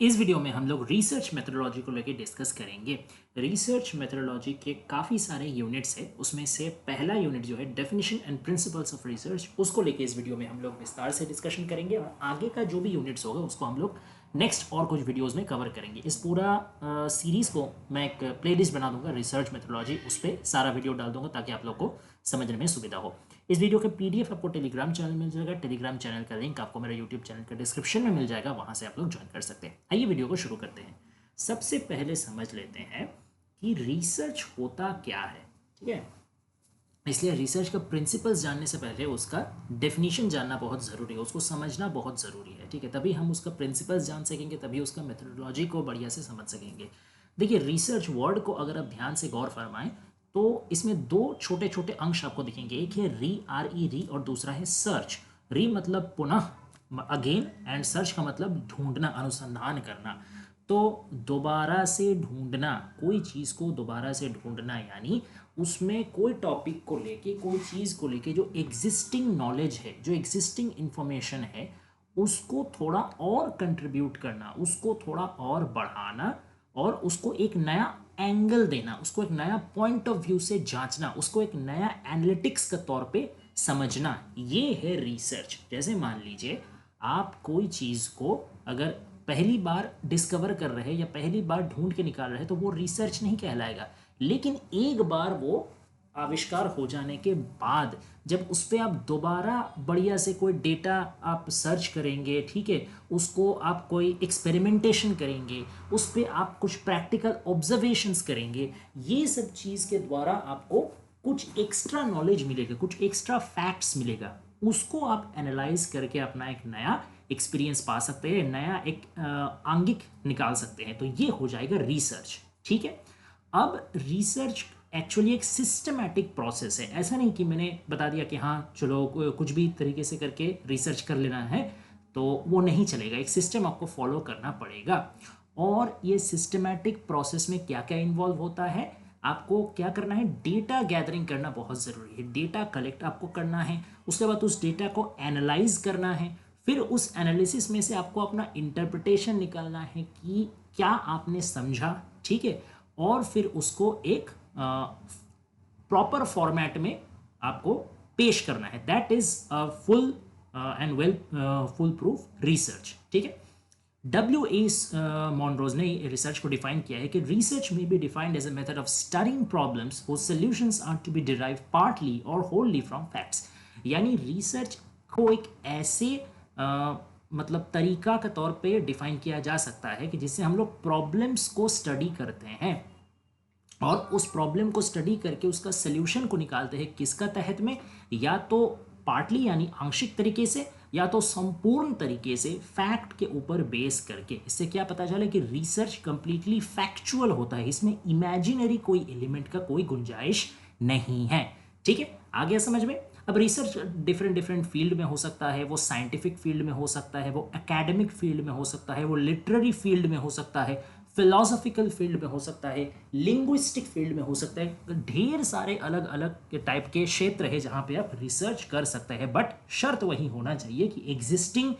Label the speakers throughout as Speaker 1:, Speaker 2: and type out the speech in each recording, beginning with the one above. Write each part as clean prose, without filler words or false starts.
Speaker 1: इस वीडियो में हम लोग रिसर्च मेथोडोलॉजी को लेकर डिस्कस करेंगे। रिसर्च मेथोडोलॉजी के काफ़ी सारे यूनिट्स है, उसमें से पहला यूनिट जो है definition and principles of research, उसको लेके इस वीडियो में हम लोग विस्तार से डिस्कशन करेंगे और आगे का जो भी यूनिट्स होगा उसको हम लोग नेक्स्ट और कुछ वीडियोस में कवर करेंगे। इस पूरा सीरीज़ को मैं एक प्लेलिस्ट बना दूंगा रिसर्च मेथोडोलॉजी, उस पर सारा वीडियो डाल दूंगा ताकि आप लोग को समझने में सुविधा हो। इस वीडियो के पीडीएफ आपको टेलीग्राम चैनल मिल जाएगा। टेलीग्राम चैनल का लिंक आपको मेरे यूट्यूब चैनल के डिस्क्रिप्शन में मिल जाएगा, वहां से आप लोग ज्वाइन कर सकते हैं। आइए वीडियो को शुरू करते हैं। सबसे पहले समझ लेते हैं कि रिसर्च होता क्या है। ठीक है, इसलिए रिसर्च का प्रिंसिपल्स जानने से पहले उसका डेफिनेशन जानना बहुत ज़रूरी है, उसको समझना बहुत ज़रूरी है। ठीक है, तभी हम उसका प्रिंसिपल्स जान सकेंगे, तभी उसका मेथोडोलॉजी को बढ़िया से समझ सकेंगे। देखिए, रिसर्च वर्ड को अगर आप ध्यान से गौर फरमाएं तो इसमें दो छोटे छोटे अंश आपको दिखेंगे। एक है री, आर ई री, और दूसरा है सर्च। री मतलब पुनः, अगेन, एंड सर्च का मतलब ढूंढना, अनुसंधान करना। तो दोबारा से ढूंढना, कोई चीज़ को दोबारा से ढूंढना, यानी उसमें कोई टॉपिक को लेके, कोई चीज़ को लेके जो एग्जिस्टिंग नॉलेज है, जो एग्जिस्टिंग इंफॉर्मेशन है, उसको थोड़ा और कंट्रीब्यूट करना, उसको थोड़ा और बढ़ाना और उसको एक नया एंगल देना, उसको एक नया पॉइंट ऑफ व्यू से जांचना, उसको एक नया एनालिटिक्स के तौर पे समझना, ये है रिसर्च। जैसे मान लीजिए आप कोई चीज़ को अगर पहली बार डिस्कवर कर रहे हैं या पहली बार ढूंढ के निकाल रहे हैं तो वो रिसर्च नहीं कहलाएगा। लेकिन एक बार वो आविष्कार हो जाने के बाद जब उस पर आप दोबारा बढ़िया से कोई डेटा आप सर्च करेंगे, ठीक है, उसको आप कोई एक्सपेरिमेंटेशन करेंगे, उस पर आप कुछ प्रैक्टिकल ऑब्जर्वेशंस करेंगे, ये सब चीज़ के द्वारा आपको कुछ एक्स्ट्रा नॉलेज मिलेगा, कुछ एक्स्ट्रा फैक्ट्स मिलेगा, उसको आप एनालाइज करके अपना एक नया एक्सपीरियंस पा सकते हैं, नया एक आंगिक निकाल सकते हैं। तो ये हो जाएगा रिसर्च। ठीक है, अब रिसर्च एक्चुअली एक सिस्टमैटिक प्रोसेस है। ऐसा नहीं कि मैंने बता दिया कि हाँ चलो कुछ भी तरीके से करके रिसर्च कर लेना है, तो वो नहीं चलेगा। एक सिस्टम आपको फॉलो करना पड़ेगा। और ये सिस्टमैटिक प्रोसेस में क्या क्या इन्वॉल्व होता है, आपको क्या करना है, डेटा गैदरिंग करना बहुत ज़रूरी है। डेटा कलेक्ट आपको करना है, उसके बाद उस डेटा को एनालाइज करना है, फिर उस एनालिसिस में से आपको अपना इंटरप्रिटेशन निकालना है कि क्या आपने समझा, ठीक है, और फिर उसको एक प्रॉपर फॉर्मेट में आपको पेश करना है। That is full and well full proof research. ठीक है, W.A. मॉनरोज ने रिसर्च को डिफाइन किया है कि रिसर्च में be defined as a method of studying problems whose solutions are to be derived partly or wholly from facts। यानी research को एक ऐसे मतलब तरीका के तौर पे डिफाइन किया जा सकता है कि जिससे हम लोग प्रॉब्लम्स को स्टडी करते हैं और उस प्रॉब्लम को स्टडी करके उसका सोल्यूशन को निकालते हैं। किसका तहत में, या तो पार्टली यानी आंशिक तरीके से, या तो संपूर्ण तरीके से फैक्ट के ऊपर बेस करके। इससे क्या पता चले कि रिसर्च कंप्लीटली फैक्चुअल होता है, इसमें इमेजिनरी कोई एलिमेंट का कोई गुंजाइश नहीं है। ठीक है, आ गया समझ में। अब रिसर्च डिफरेंट फील्ड में हो सकता है, वो साइंटिफिक फील्ड में हो सकता है, वो एकेडमिक फील्ड में हो सकता है, वो लिटरेरी फील्ड में हो सकता है, फिलोसॉफिकल फील्ड में हो सकता है, लिंग्विस्टिक फील्ड में हो सकता है। ढेर सारे अलग अलग टाइप के क्षेत्र है जहाँ पे आप रिसर्च कर सकते हैं। बट शर्त वही होना चाहिए कि एग्जिस्टिंग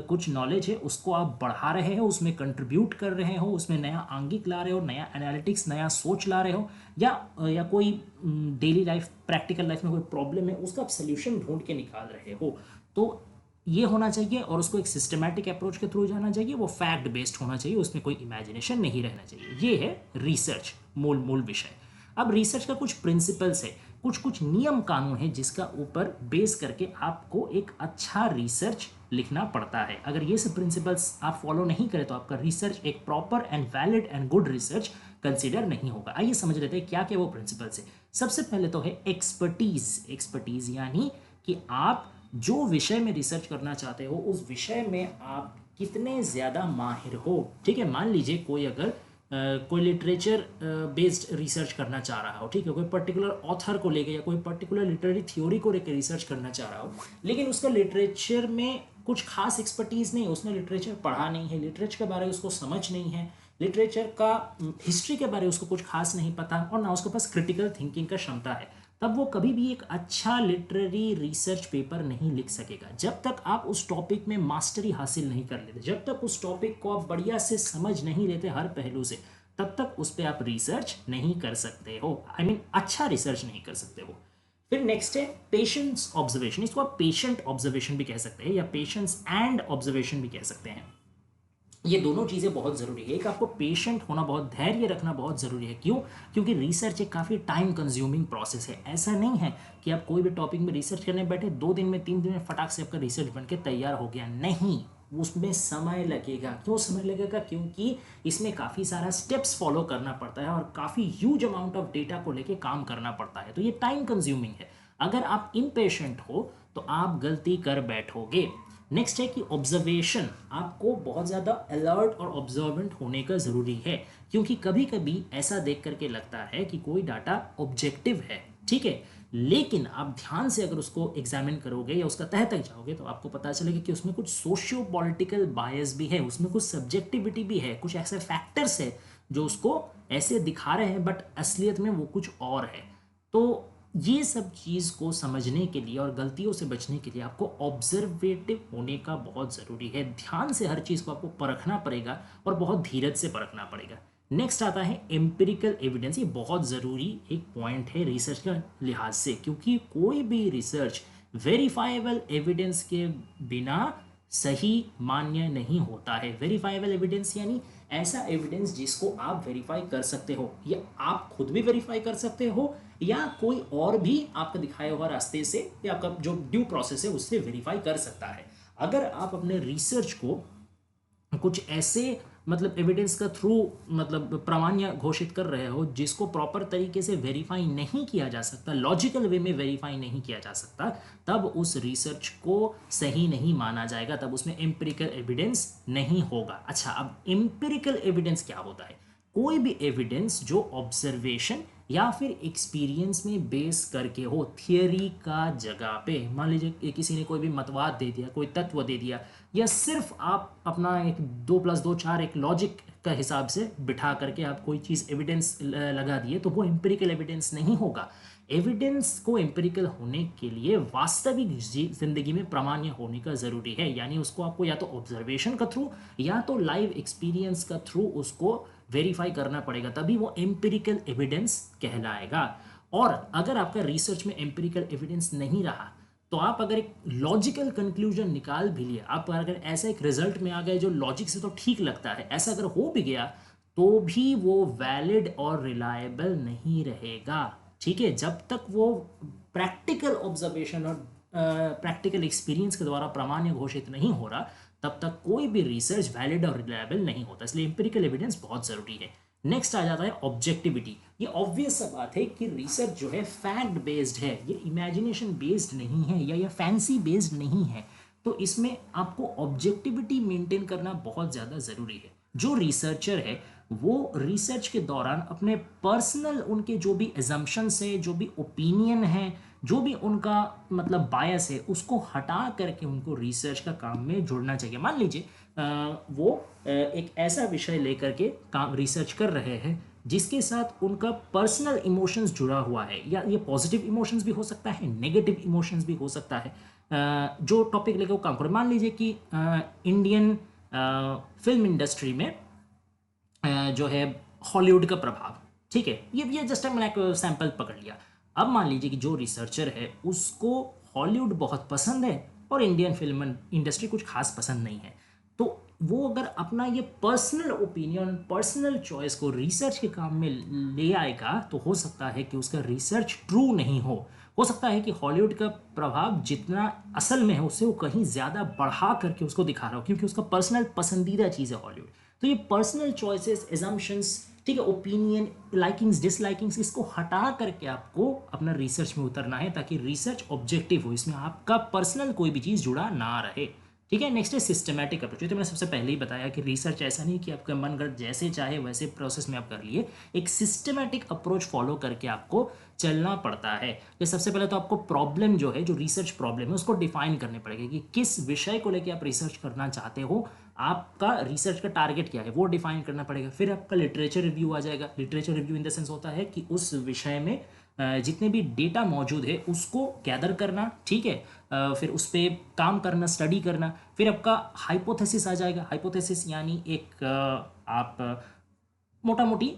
Speaker 1: कुछ नॉलेज है उसको आप बढ़ा रहे हो, उसमें कंट्रीब्यूट कर रहे हो, उसमें नया आंगिक ला रहे हो, नया एनालिटिक्स, नया सोच ला रहे हो, या कोई डेली लाइफ, प्रैक्टिकल लाइफ में कोई प्रॉब्लम है उसका आप सोल्यूशन ढूंढ के निकाल रहे हो। तो ये होना चाहिए और उसको एक सिस्टमैटिक अप्रोच के थ्रू जाना चाहिए, वो फैक्ट बेस्ड होना चाहिए, उसमें कोई इमेजिनेशन नहीं रहना चाहिए। ये है रिसर्च मूल विषय। अब रिसर्च का कुछ प्रिंसिपल्स है, कुछ नियम कानून है जिसका ऊपर बेस करके आपको एक अच्छा रिसर्च लिखना पड़ता है। अगर ये सब प्रिंसिपल्स आप फॉलो नहीं करें तो आपका रिसर्च एक proper and valid and good research consider नहीं होगा। आइए समझ लेते हैं क्या क्या वो प्रिंसिपल्स है। सबसे पहले तो है एक्सपर्टीज यानी कि आप जो विषय में रिसर्च करना चाहते हो उस विषय में आप कितने ज़्यादा माहिर हो। ठीक है, मान लीजिए कोई अगर कोई लिटरेचर बेस्ड रिसर्च करना चाह रहा हो, ठीक है, कोई पर्टिकुलर ऑथर को लेकर या कोई पर्टिकुलर लिटरेरी थ्योरी को लेकर रिसर्च करना चाह रहा हो, लेकिन उसका लिटरेचर में कुछ खास एक्सपर्टीज़ नहीं, उसने लिटरेचर पढ़ा नहीं है, लिटरेचर के बारे में उसको समझ नहीं है, लिटरेचर का हिस्ट्री के बारे में उसको कुछ खास नहीं पता और ना उसके पास क्रिटिकल थिंकिंग का क्षमता है, तब वो कभी भी एक अच्छा लिटरेरी रिसर्च पेपर नहीं लिख सकेगा। जब तक आप उस टॉपिक में मास्टरी हासिल नहीं कर लेते, जब तक उस टॉपिक को आप बढ़िया से समझ नहीं लेते हर पहलू से, तब तक उस पर आप रिसर्च नहीं कर सकते हो। आई मीन अच्छा रिसर्च नहीं कर सकते हो। फिर नेक्स्ट है पेशेंस ऑब्जर्वेशन। इसको आप पेशेंट ऑब्जर्वेशन भी कह सकते हैं या पेशेंस एंड ऑब्जर्वेशन भी कह सकते हैं। ये दोनों चीज़ें बहुत ज़रूरी है। एक आपको पेशेंट होना, बहुत धैर्य रखना बहुत ज़रूरी है। क्यों? क्योंकि रिसर्च एक काफ़ी टाइम कंज्यूमिंग प्रोसेस है। ऐसा नहीं है कि आप कोई भी टॉपिक में रिसर्च करने बैठे 2 दिन में 3 दिन में फटाक से आपका रिसर्च बन के तैयार हो गया। नहीं, उसमें समय लगेगा। क्यों समय लगेगा? क्योंकि इसमें काफ़ी सारा स्टेप्स फॉलो करना पड़ता है और काफ़ी ह्यूज अमाउंट ऑफ डेटा को लेके काम करना पड़ता है। तो ये टाइम कंज्यूमिंग है। अगर आप इम्पेशेंट हो तो आप गलती कर बैठोगे। नेक्स्ट है कि ऑब्जर्वेशन, आपको बहुत ज़्यादा अलर्ट और ऑब्जर्वेंट होने का ज़रूरी है। क्योंकि कभी कभी ऐसा देख करके लगता है कि कोई डाटा ऑब्जेक्टिव है, ठीक है, लेकिन आप ध्यान से अगर उसको एग्जामिन करोगे या उसका तह तक जाओगे तो आपको पता चलेगा कि उसमें कुछ सोशियो पॉलिटिकल बायस भी है, उसमें कुछ सब्जेक्टिविटी भी है, कुछ ऐसे फैक्टर्स है जो उसको ऐसे दिखा रहे हैं बट असलियत में वो कुछ और है। तो ये सब चीज़ को समझने के लिए और गलतियों से बचने के लिए आपको ऑब्जर्वेटिव होने का बहुत ज़रूरी है। ध्यान से हर चीज़ को आपको परखना पड़ेगा और बहुत धीरज से परखना पड़ेगा। नेक्स्ट आता है एम्पिरिकल एविडेंस। ये बहुत ज़रूरी एक पॉइंट है रिसर्च का लिहाज से, क्योंकि कोई भी रिसर्च वेरीफाइबल एविडेंस के बिना सही मान्य नहीं होता है। वेरीफाइबल एविडेंस यानी ऐसा एविडेंस जिसको आप वेरीफाई कर सकते हो, या आप खुद भी वेरीफाई कर सकते हो या कोई और भी आपका दिखाया हुआ रास्ते से या आपका जो ड्यू प्रोसेस है उससे वेरीफाई कर सकता है। अगर आप अपने रिसर्च को कुछ ऐसे मतलब एविडेंस का थ्रू मतलब प्रामाण्य घोषित कर रहे हो जिसको प्रॉपर तरीके से वेरीफाई नहीं किया जा सकता, लॉजिकल वे में वेरीफाई नहीं किया जा सकता, तब उस रिसर्च को सही नहीं माना जाएगा, तब उसमें एम्पिरिकल एविडेंस नहीं होगा। अच्छा, अब एम्पिरिकल एविडेंस क्या होता है? कोई भी एविडेंस जो ऑब्जर्वेशन या फिर एक्सपीरियंस में बेस करके हो, थियरी का जगह पे। मान लीजिए किसी ने कोई भी मतवाद दे दिया, कोई तत्व दे दिया, या सिर्फ आप अपना एक 2+2=4 एक लॉजिक का हिसाब से बिठा करके आप कोई चीज़ एविडेंस लगा दिए, तो वो एम्पिरिकल एविडेंस नहीं होगा। एविडेंस को एम्पिरिकल होने के लिए वास्तविक जिंदगी में प्रामाण्य होने का ज़रूरी है। यानी उसको आपको या तो ऑब्जर्वेशन का थ्रू या तो लाइव एक्सपीरियंस का थ्रू उसको वेरीफाई करना पड़ेगा, तभी वो एम्पिरिकल एविडेंस कहलाएगा। और अगर आपका रिसर्च में एम्पिरिकल एविडेंस नहीं रहा तो आप अगर एक लॉजिकल कंक्लूजन निकाल भी लिया, आप अगर ऐसा एक रिजल्ट में आ गए जो लॉजिक से तो ठीक लगता है, ऐसा अगर हो भी गया तो भी वो वैलिड और रिलायबल नहीं रहेगा। ठीक है, जब तक वो प्रैक्टिकल ऑब्जर्वेशन और प्रैक्टिकल एक्सपीरियंस के द्वारा प्रामाण्य घोषित नहीं हो रहा, तब तक कोई भी रिसर्च वैलिड और रिलायबल नहीं होता। इसलिए एम्पिरिकल एविडेंस बहुत ज़रूरी है। नेक्स्ट आ जाता है ऑब्जेक्टिविटी। ये ऑब्वियस सा बात है कि रिसर्च जो है फैक्ट बेस्ड है, ये इमेजिनेशन बेस्ड नहीं है या ये फैंसी बेस्ड नहीं है। तो इसमें आपको ऑब्जेक्टिविटी मेंटेन करना बहुत ज़्यादा ज़रूरी है। जो रिसर्चर है वो रिसर्च के दौरान अपने पर्सनल उनके जो भी एजम्पशंस है, जो भी ओपिनियन है, जो भी उनका मतलब बायस है, उसको हटा करके उनको रिसर्च का काम में जुड़ना चाहिए। मान लीजिए वो एक ऐसा विषय लेकर के काम रिसर्च कर रहे हैं जिसके साथ उनका पर्सनल इमोशंस जुड़ा हुआ है, या ये पॉजिटिव इमोशंस भी हो सकता है, नेगेटिव इमोशंस भी हो सकता है। जो टॉपिक लेकर वो काम करें, मान लीजिए कि इंडियन फिल्म इंडस्ट्री में जो है हॉलीवुड का प्रभाव, ठीक है, ये जस्ट मैंने एक सैंपल पकड़ लिया। अब मान लीजिए कि जो रिसर्चर है उसको हॉलीवुड बहुत पसंद है और इंडियन फिल्म इंडस्ट्री कुछ खास पसंद नहीं है, तो वो अगर अपना ये पर्सनल ओपिनियन, पर्सनल चॉइस को रिसर्च के काम में ले आएगा तो हो सकता है कि उसका रिसर्च ट्रू नहीं हो सकता है कि हॉलीवुड का प्रभाव जितना असल में है उससे वो कहीं ज़्यादा बढ़ा करके उसको दिखा रहा हो, क्योंकि उसका पर्सनल पसंदीदा चीज़ है हॉलीवुड। तो ये पर्सनल चॉइसेस, एजम्पशंस, ठीक है, ओपिनियन, लाइकिंग्स, डिसलाइकिंग्स, इसको हटा करके आपको अपना रिसर्च में उतरना है ताकि रिसर्च ऑब्जेक्टिव हो, इसमें आपका पर्सनल कोई भी चीज़ जुड़ा ना रहे। ठीक है, नेक्स्ट है सिस्टमैटिक अप्रोच। ये तो मैंने सबसे पहले ही बताया कि रिसर्च ऐसा नहीं कि आपका मन कर जैसे चाहे वैसे प्रोसेस में आप कर लिए, एक सिस्टमैटिक अप्रोच फॉलो करके आपको चलना पड़ता है। ये सबसे पहले तो आपको प्रॉब्लम जो है, जो रिसर्च प्रॉब्लम है, उसको डिफाइन करने पड़ेगा कि किस विषय को लेकर आप रिसर्च करना चाहते हो, आपका रिसर्च का टारगेट क्या है वो डिफाइन करना पड़ेगा। फिर आपका लिटरेचर रिव्यू आ जाएगा। Literature review in the sense होता है कि उस विषय में जितने भी डेटा मौजूद है उसको गैदर करना, ठीक है, फिर उस पर काम करना, स्टडी करना, फिर आपका हाइपोथेसिस आ जाएगा। हाइपोथेसिस यानी एक आप मोटा मोटी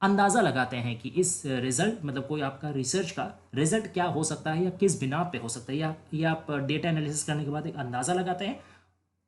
Speaker 1: अंदाज़ा लगाते हैं कि इस रिजल्ट मतलब कोई आपका रिसर्च का रिजल्ट क्या हो सकता है या किस बिना पे हो सकता है, या आप डेटा एनालिसिस करने के बाद एक अंदाज़ा लगाते हैं,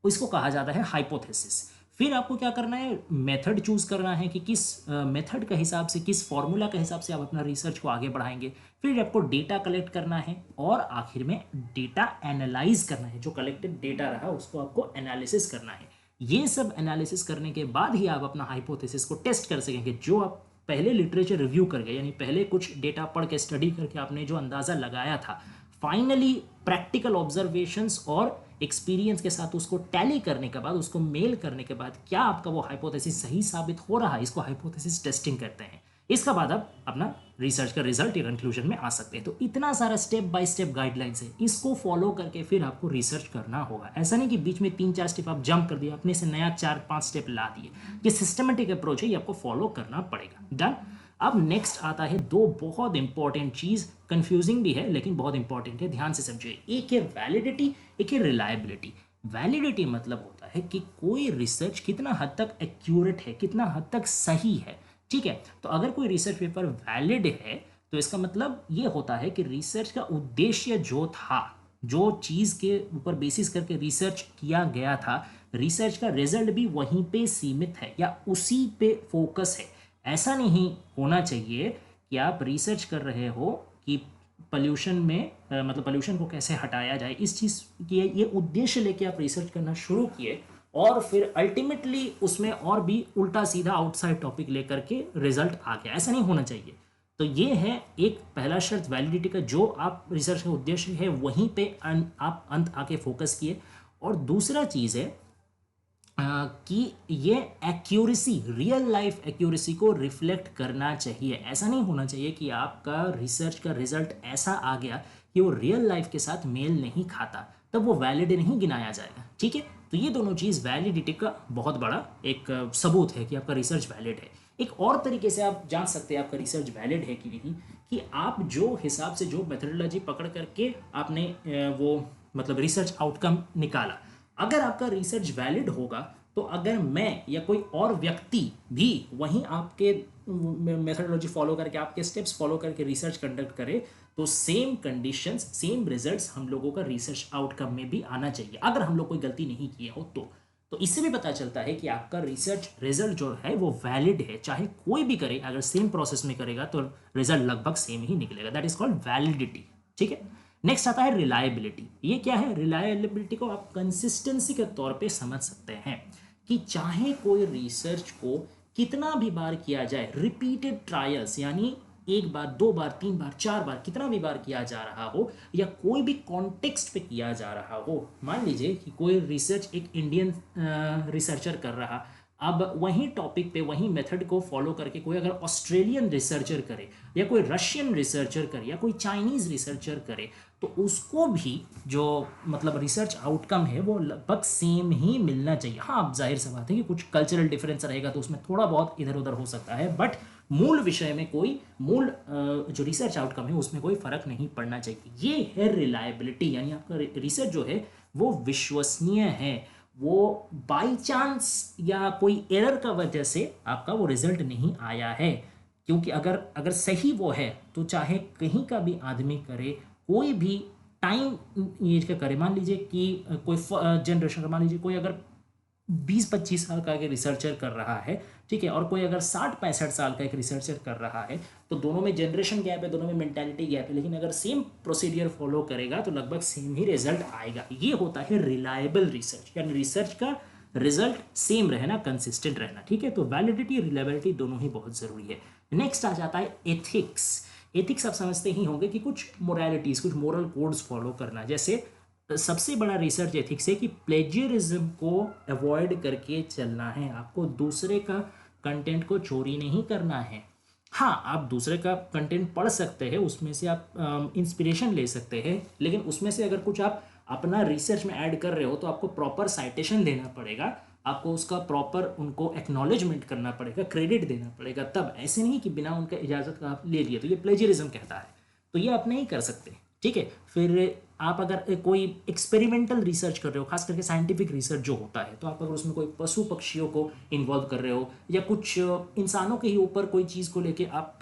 Speaker 1: इसको कहा जाता है हाइपोथेसिस। फिर आपको क्या करना है, मेथड चूज करना है कि किस मेथड के हिसाब से, किस फॉर्मूला के हिसाब से आप अपना रिसर्च को आगे बढ़ाएंगे। फिर आपको डेटा कलेक्ट करना है और आखिर में डेटा एनालाइज करना है। जो कलेक्टेड डेटा रहा उसको आपको एनालिसिस करना है। ये सब एनालिसिस करने के बाद ही आप अपना हाइपोथेसिस को टेस्ट कर सकेंगे। जो आप पहले लिटरेचर रिव्यू करके, यानी पहले कुछ डेटा पढ़ के स्टडी करके आपने जो अंदाज़ा लगाया था, फाइनली प्रैक्टिकल ऑब्जर्वेशंस और एक्सपीरियंस के साथ उसको टैली करने के बाद, उसको मेल करने के बाद क्या आपका वो हाइपोथेसिस सही साबित हो रहा है, इसको हाइपोथेसिस टेस्टिंग कहते हैं। इसका बाद आप अपना रिसर्च का रिजल्ट या कंक्लूजन में आ सकते हैं। तो इतना सारा स्टेप बाय स्टेप गाइडलाइंस है, इसको फॉलो करके फिर आपको रिसर्च करना होगा। ऐसा नहीं कि बीच में 3-4 स्टेप आप जंप कर दिए, अपने से नया 4-5 स्टेप ला दिए। ये सिस्टमेटिक अप्रोच है, ये आपको फॉलो करना पड़ेगा। डन। अब नेक्स्ट आता है दो बहुत इंपॉर्टेंट चीज, कंफ्यूजिंग भी है लेकिन बहुत इंपॉर्टेंट है, ध्यान से समझिए। एक है वैलिडिटी, एक है रिलायबिलिटी। वैलिडिटी मतलब होता है कि कोई रिसर्च कितना हद तक एक्यूरेट है, कितना हद तक सही है, ठीक है। तो अगर कोई रिसर्च पेपर वैलिड है तो इसका मतलब ये होता है कि रिसर्च का उद्देश्य जो था, जो चीज़ के ऊपर बेसिस करके रिसर्च किया गया था, रिसर्च का रिजल्ट भी वहीं पे सीमित है या उसी पे फोकस है। ऐसा नहीं होना चाहिए कि आप रिसर्च कर रहे हो कि पोल्यूशन में मतलब पोल्यूशन को कैसे हटाया जाए, इस चीज़ की ये उद्देश्य लेके आप रिसर्च करना शुरू किए और फिर अल्टीमेटली उसमें और भी उल्टा सीधा आउटसाइड टॉपिक लेकर के रिजल्ट आ गया। ऐसा नहीं होना चाहिए। तो ये है एक पहला शर्त वैलिडिटी का, जो आप रिसर्च का उद्देश्य है वहीं पे आप अंत आके फोकस किए। और दूसरा चीज़ है कि ये एक्यूरेसी, रियल लाइफ एक्यूरेसी को रिफ्लेक्ट करना चाहिए। ऐसा नहीं होना चाहिए कि आपका रिसर्च का रिजल्ट ऐसा आ गया कि वो रियल लाइफ के साथ मेल नहीं खाता, तब वो वैलिड नहीं गिनाया जाएगा, ठीक है। तो ये दोनों चीज़ वैलिडिटी का बहुत बड़ा एक सबूत है कि आपका रिसर्च वैलिड है। एक और तरीके से आप जान सकते हैं आपका रिसर्च वैलिड है कि नहीं, कि आप जो हिसाब से, जो मेथडोलॉजी पकड़ करके आपने वो मतलब रिसर्च आउटकम निकाला, अगर आपका रिसर्च वैलिड होगा तो अगर मैं या कोई और व्यक्ति भी वहीं आपके मेथडोलॉजी फॉलो करके, आपके स्टेप्स फॉलो करके रिसर्च कंडक्ट करे, तो सेम कंडीशंस, सेम रिजल्ट्स हम लोगों का रिसर्च आउटकम में भी आना चाहिए, अगर हम लोग कोई गलती नहीं किए हो तो इससे भी पता चलता है कि आपका रिसर्च रिजल्ट जो है वो वैलिड है। चाहे कोई भी करे, अगर सेम प्रोसेस में करेगा तो रिजल्ट लगभग सेम ही निकलेगा। दैट इज कॉल्ड वैलिडिटी, ठीक है। नेक्स्ट आता है रिलायबिलिटी। ये क्या है? रिलायबिलिटी को आप कंसिस्टेंसी के तौर पे समझ सकते हैं कि चाहे कोई रिसर्च को कितना भी बार किया जाए, रिपीटेड ट्रायल्स यानी एक बार, दो बार, तीन बार, चार बार, कितना भी बार किया जा रहा हो, या कोई भी कॉन्टेक्स्ट पे किया जा रहा हो। मान लीजिए कि कोई रिसर्च एक इंडियन रिसर्चर कर रहा, अब वही टॉपिक पे वही मेथड को फॉलो करके कोई अगर ऑस्ट्रेलियन रिसर्चर करे, या कोई रशियन रिसर्चर करे, या कोई चाइनीज रिसर्चर करे, तो उसको भी जो मतलब रिसर्च आउटकम है वो लगभग सेम ही मिलना चाहिए। हाँ, अब जाहिर सी बात है कि कुछ कल्चरल डिफरेंस रहेगा तो उसमें थोड़ा बहुत इधर उधर हो सकता है, बट मूल विषय में कोई मूल जो रिसर्च आउटकम है उसमें कोई फर्क नहीं पड़ना चाहिए। ये है रिलायबिलिटी, यानी आपका रिसर्च जो है वो विश्वसनीय है, वो बाई चांस या कोई एरर का वजह से आपका वो रिजल्ट नहीं आया है। क्योंकि अगर अगर सही वो है तो चाहे कहीं का भी आदमी करे, कोई भी टाइम एज का करे, मान लीजिए कि कोई जनरेशन का, मान लीजिए कोई अगर 20-25 साल का एक रिसर्चर कर रहा है, ठीक है, और कोई अगर 60-65 साल का एक रिसर्चर कर रहा है, तो दोनों में जनरेशन गैप है, दोनों में मेंटालिटी गैप है, लेकिन अगर सेम प्रोसीडियर फॉलो करेगा तो लगभग सेम ही रिजल्ट आएगा। ये होता है रिलायबल रिसर्च, यानी रिसर्च का रिजल्ट सेम रहना, कंसिस्टेंट रहना, ठीक है। तो वैलिडिटी, रिलायबिलिटी दोनों ही बहुत जरूरी है। नेक्स्ट आ जाता है एथिक्स। एथिक्स आप समझते ही होंगे कि कुछ मोरालिटीज, कुछ मोरल कोड्स फॉलो करना। जैसे सबसे बड़ा रिसर्च एथिक्स है कि प्लेजियरिज्म को अवॉइड करके चलना है, आपको दूसरे का कंटेंट को चोरी नहीं करना है। हाँ, आप दूसरे का कंटेंट पढ़ सकते हैं, उसमें से आप इंस्पिरेशन ले सकते हैं, लेकिन उसमें से अगर कुछ आप अपना रिसर्च में ऐड कर रहे हो तो आपको प्रॉपर साइटेशन देना पड़ेगा, आपको उसका प्रॉपर उनको एक्नॉलेजमेंट करना पड़ेगा, क्रेडिट देना पड़ेगा। तब ऐसे नहीं कि बिना उनका इजाज़त का आप ले लिए, तो ये प्लेजरिज्म कहता है। तो ये आप नहीं कर सकते, ठीक है। फिर आप अगर कोई एक्सपेरिमेंटल रिसर्च कर रहे हो, खास करके साइंटिफिक रिसर्च जो होता है, तो आप अगर उसमें कोई पशु पक्षियों को इन्वॉल्व कर रहे हो या कुछ इंसानों के ही ऊपर कोई चीज़ को लेके आप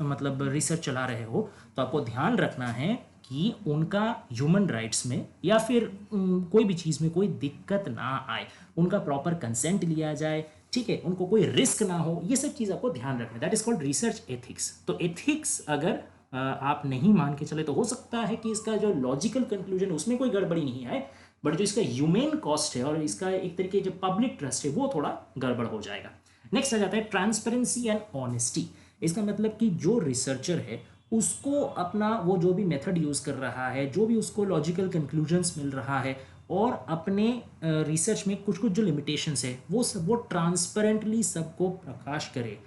Speaker 1: मतलब रिसर्च चला रहे हो, तो आपको ध्यान रखना है कि उनका ह्यूमन राइट्स में या फिर कोई भी चीज़ में कोई दिक्कत ना आए, उनका प्रॉपर कंसेंट लिया जाए, ठीक है, उनको कोई रिस्क ना हो, ये सब चीज़ आपको ध्यान रखना है। That is called research ethics. तो एथिक्स अगर आप नहीं मान के चले तो हो सकता है कि इसका जो लॉजिकल कंक्लूजन उसमें कोई गड़बड़ी नहीं आए, बट जो इसका ह्यूमेन कॉस्ट है और इसका एक तरीके जो पब्लिक ट्रस्ट है वो थोड़ा गड़बड़ हो जाएगा। नेक्स्ट आ जाता है ट्रांसपेरेंसी एंड ऑनेस्टी। इसका मतलब कि जो रिसर्चर है उसको अपना वो जो भी मेथड यूज़ कर रहा है, जो भी उसको लॉजिकल कंक्लूजन्स मिल रहा है और अपने रिसर्च में कुछ कुछ जो लिमिटेशंस है वो सब वो ट्रांसपेरेंटली सबको प्रकाश करे,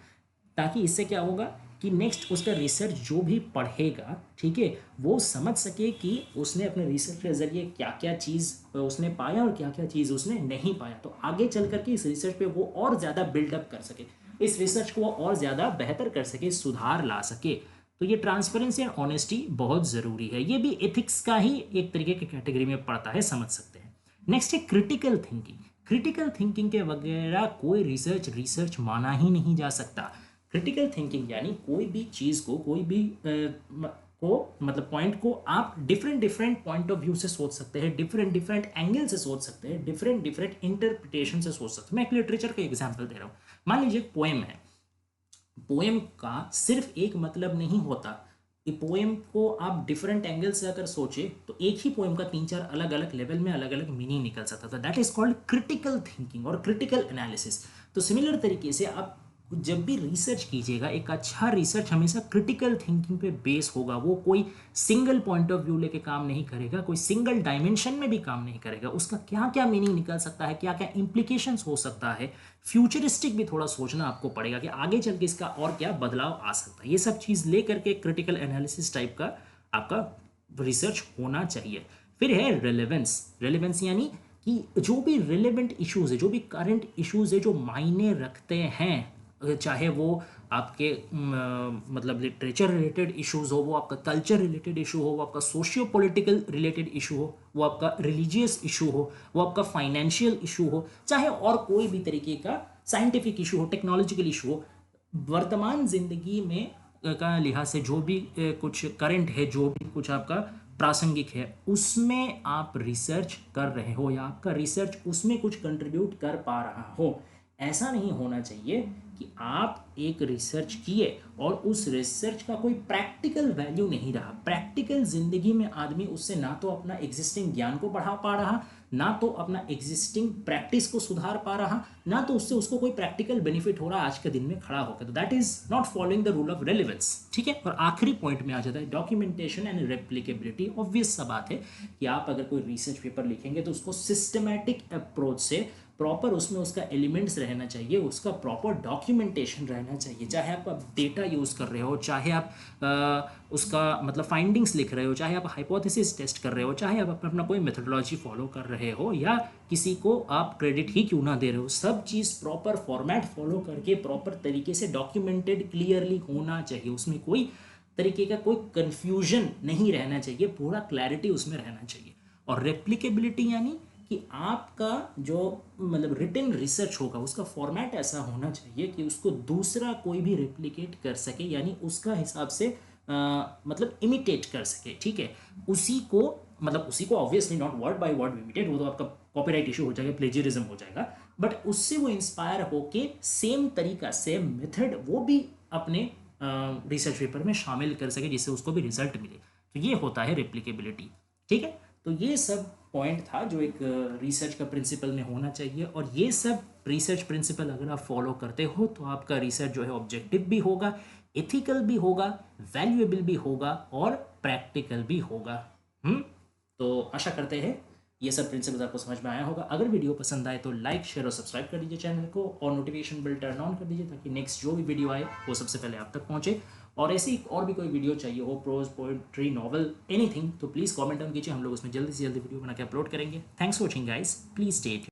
Speaker 1: ताकि इससे क्या होगा कि नेक्स्ट उसका रिसर्च जो भी पढ़ेगा, ठीक है, वो समझ सके कि उसने अपने रिसर्च के जरिए क्या क्या चीज़ उसने पाया और क्या क्या चीज़ उसने नहीं पाया, तो आगे चल करके इस रिसर्च पे वो और ज़्यादा बिल्डअप कर सके, इस रिसर्च को वो और ज़्यादा बेहतर कर सके, सुधार ला सके। तो ये ट्रांसपेरेंसी एंड ऑनेस्टी बहुत ज़रूरी है, ये भी एथिक्स का ही एक तरीके की कैटेगरी में पड़ता है, समझ सकते हैं। नेक्स्ट है क्रिटिकल थिंकिंग। क्रिटिकल थिंकिंग के वगैरह कोई रिसर्च माना ही नहीं जा सकता। क्रिटिकल थिंकिंग यानी कोई भी चीज़ को, कोई भी मतलब पॉइंट को आप different different point of view से सोच सकते हैं, डिफरेंट डिफरेंट एंगल से सोच सकते हैं, डिफरेंट डिफरेंट इंटरप्रिटेशन से सोच सकते हैं। मैं एक लिटरेचर का एग्जाम्पल दे रहा हूँ। मान लीजिए पोएम है, पोएम का सिर्फ एक मतलब नहीं होता, कि पोएम को आप डिफरेंट एंगल से अगर सोचे तो एक ही पोएम का 3-4 अलग अलग लेवल में अलग अलग मीनिंग निकल सकता था। That is called critical thinking और क्रिटिकल एनालिसिस। तो सिमिलर तरीके से आप जब भी रिसर्च कीजिएगा, एक अच्छा रिसर्च हमेशा क्रिटिकल थिंकिंग पे बेस होगा। वो कोई सिंगल पॉइंट ऑफ व्यू लेके काम नहीं करेगा, कोई सिंगल डायमेंशन में भी काम नहीं करेगा। उसका क्या क्या मीनिंग निकल सकता है, क्या क्या इंप्लीकेशंस हो सकता है, फ्यूचरिस्टिक भी थोड़ा सोचना आपको पड़ेगा कि आगे चल के इसका और क्या बदलाव आ सकता है। ये सब चीज़ ले करके क्रिटिकल एनालिसिस टाइप का आपका रिसर्च होना चाहिए। फिर है रेलेवेंस। रेलेवेंस यानी कि जो भी रिलेवेंट इश्यूज है, जो भी करंट इश्यूज है, जो मायने रखते हैं, चाहे वो आपके मतलब लिटरेचर रिलेटेड इश्यूज हो, वो आपका कल्चर रिलेटेड इशू हो, वो आपका सोशियो पॉलिटिकल रिलेटेड इशू हो, वो आपका रिलीजियस इशू हो, वो आपका फाइनेंशियल इशू हो, चाहे और कोई भी तरीके का साइंटिफिक इशू हो, टेक्नोलॉजिकल इशू हो, वर्तमान जिंदगी में का लिहाज से जो भी कुछ करंट है, जो भी कुछ आपका प्रासंगिक है, उसमें आप रिसर्च कर रहे हो या आपका रिसर्च उसमें कुछ कंट्रीब्यूट कर पा रहा हो। ऐसा नहीं होना चाहिए कि आप एक रिसर्च किए और उस रिसर्च का कोई प्रैक्टिकल वैल्यू नहीं रहा। प्रैक्टिकल जिंदगी में आदमी उससे ना तो अपना एग्जिस्टिंग ज्ञान को बढ़ा पा रहा, ना तो अपना एग्जिस्टिंग प्रैक्टिस को सुधार पा रहा, ना तो उससे उसको कोई प्रैक्टिकल बेनिफिट हो रहा आज के दिन में खड़ा होकर। तो that is not following the rule of relevance, ठीक है। और आखिरी पॉइंट में आ जाता है डॉक्यूमेंटेशन एंड रेप्लिकेबिलिटी। ऑब्वियस सा बात है कि आप अगर कोई रिसर्च पेपर लिखेंगे तो उसको सिस्टमैटिक अप्रोच से प्रॉपर उसमें उसका एलिमेंट्स रहना चाहिए, उसका प्रॉपर डॉक्यूमेंटेशन रहना चाहिए। चाहे आप डेटा यूज़ कर रहे हो, चाहे आप उसका मतलब फाइंडिंग्स लिख रहे हो, चाहे आप हाइपोथेसिस टेस्ट कर रहे हो, चाहे आप अपना कोई मेथोडोलॉजी फॉलो कर रहे हो या किसी को आप क्रेडिट ही क्यों ना दे रहे हो, सब चीज़ प्रॉपर फॉर्मेट फॉलो करके प्रॉपर तरीके से डॉक्यूमेंटेड क्लियरली होना चाहिए। उसमें कोई तरीके का कोई कन्फ्यूजन नहीं रहना चाहिए, पूरा क्लैरिटी उसमें रहना चाहिए। और रेप्लिकेबिलिटी यानी कि आपका जो मतलब रिटन रिसर्च होगा उसका फॉर्मेट ऐसा होना चाहिए कि उसको दूसरा कोई भी रेप्लिकेट कर सके, यानी उसका हिसाब से मतलब इमिटेट कर सके, ठीक है। उसी को मतलब उसी को obviously not word by word imitate, वो तो आपका कॉपीराइट इशू हो जाएगा, प्लेजरिज्म हो जाएगा, बट उससे वो इंस्पायर होके सेम तरीका, सेम मेथड वो भी अपने रिसर्च पेपर में शामिल कर सके, जिससे उसको भी रिजल्ट मिले। तो ये होता है रेप्लिकेबिलिटी, ठीक है। तो ये सब पॉइंट था जो एक रिसर्च का प्रिंसिपल में होना चाहिए, और ये सब रिसर्च प्रिंसिपल अगर आप फॉलो करते हो तो आपका रिसर्च जो है ऑब्जेक्टिव भी होगा, एथिकल भी होगा, वैल्यूएबल भी होगा और प्रैक्टिकल भी होगा। तो आशा करते हैं ये सब प्रिंसिपल्स आपको समझ में आया होगा। अगर वीडियो पसंद आए तो लाइक, शेयर और सब्सक्राइब कर दीजिए चैनल को, और नोटिफिकेशन बेल टर्न ऑन कर दीजिए ताकि नेक्स्ट जो भी वीडियो आए वो सबसे पहले आप तक पहुंचे। और ऐसी और भी कोई वीडियो चाहिए हो, प्रोज, पोएट्री, नॉवल, एनीथिंग, तो प्लीज़ कमेंट डाउन कीजिए, हम लोग उसमें जल्दी से जल्दी वीडियो बना के अपलोड करेंगे। Thanks for watching guys, please stay tuned.